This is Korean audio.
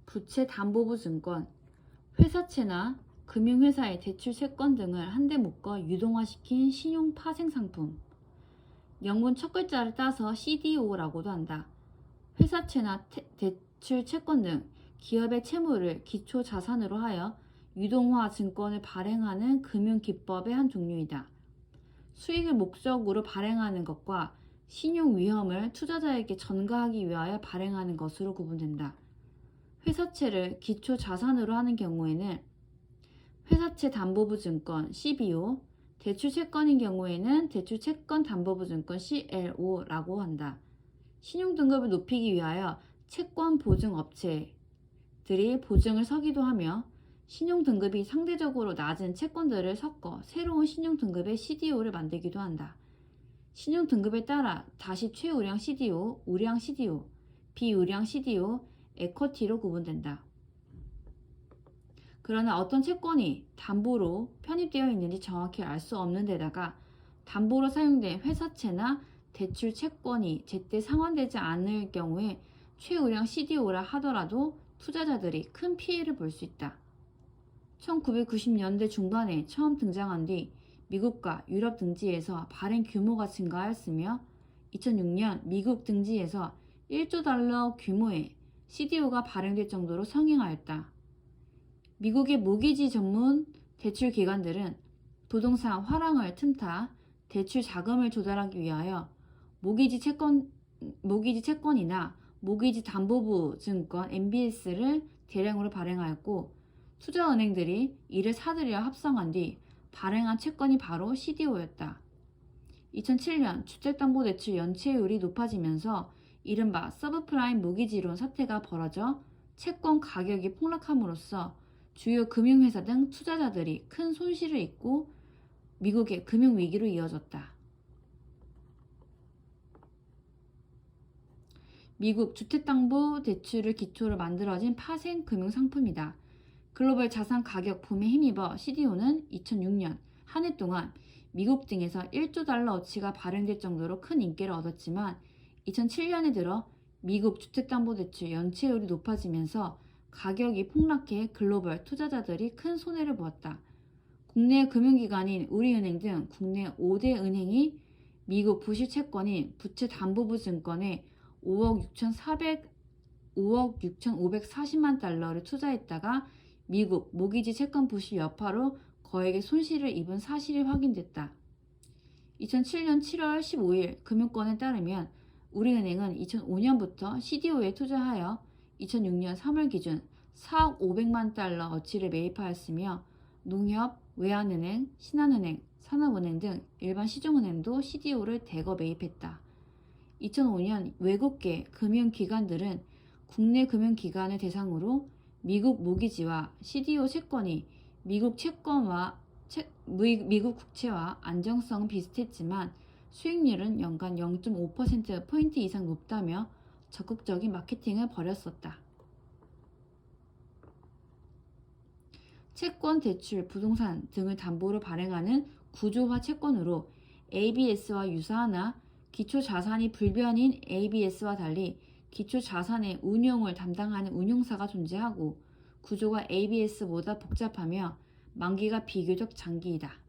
부채담보부 증권, 회사채나 금융회사의 대출 채권 등을 한데 묶어 유동화시킨 신용 파생 상품. 영문 첫 글자를 따서 CDO라고도 한다. 회사채나 대출 채권 등 기업의 채무를 기초 자산으로 하여 유동화 증권을 발행하는 금융기법의 한 종류이다. 수익을 목적으로 발행하는 것과 신용 위험을 투자자에게 전가하기 위하여 발행하는 것으로 구분된다. 회사채를 기초 자산으로 하는 경우에는 회사채 담보부 증권 CBO, 대출 채권인 경우에는 대출 채권 담보부 증권 CLO라고 한다. 신용 등급을 높이기 위하여 채권 보증 업체들이 보증을 서기도 하며 신용 등급이 상대적으로 낮은 채권들을 섞어 새로운 신용 등급의 CDO를 만들기도 한다. 신용 등급에 따라 다시 최우량 CDO, 우량 CDO, 비우량 CDO, 에쿼티로 구분된다. 그러나 어떤 채권이 담보로 편입되어 있는지 정확히 알 수 없는 데다가 담보로 사용된 회사채나 대출 채권이 제때 상환되지 않을 경우에 최우량 CDO라 하더라도 투자자들이 큰 피해를 볼 수 있다. 1990년대 중반에 처음 등장한 뒤 미국과 유럽 등지에서 발행 규모가 증가하였으며 2006년 미국 등지에서 1조 달러 규모의 CDO가 발행될 정도로 성행하였다. 미국의 모기지 전문 대출 기관들은 부동산 화랑을 틈타 대출 자금을 조달하기 위하여 모기지 채권이나 모기지 담보부 증권 MBS를 대량으로 발행하였고 투자은행들이 이를 사들여 합성한 뒤 발행한 채권이 바로 CDO였다. 2007년 주택담보대출 연체율이 높아지면서 이른바 서브프라임 모기지론 사태가 벌어져 채권 가격이 폭락함으로써 주요 금융회사 등 투자자들이 큰 손실을 입고 미국의 금융위기로 이어졌다. 미국 주택담보대출을 기초로 만들어진 파생 금융상품이다. 글로벌 자산 가격 붐에 힘입어 CDO는 2006년 한 해 동안 미국 등에서 1조 달러어치가 발행될 정도로 큰 인기를 얻었지만 2007년에 들어 미국 주택담보대출 연체율이 높아지면서 가격이 폭락해 글로벌 투자자들이 큰 손해를 보았다. 국내 금융기관인 우리은행 등 국내 5대 은행이 미국 부실채권인 부채담보부 증권에 5억 6,540만 달러를 투자했다가 미국 모기지 채권 부실 여파로 거액의 손실을 입은 사실이 확인됐다. 2007년 7월 15일 금융권에 따르면 우리은행은 2005년부터 CDO에 투자하여 2006년 3월 기준 4억 500만 달러 어치를 매입하였으며 농협, 외환은행, 신한은행, 산업은행 등 일반 시중은행도 CDO를 대거 매입했다. 2005년 외국계 금융기관들은 국내 금융기관을 대상으로 미국 모기지와 CDO 채권이 미국 국채와 안정성은 비슷했지만 수익률은 연간 0.5%포인트 이상 높다며 적극적인 마케팅을 벌였었다. 채권, 대출, 부동산 등을 담보로 발행하는 구조화 채권으로 ABS와 유사하나 기초자산이 불변인 ABS와 달리 기초자산의 운용을 담당하는 운용사가 존재하고 구조가 ABS보다 복잡하며 만기가 비교적 장기이다.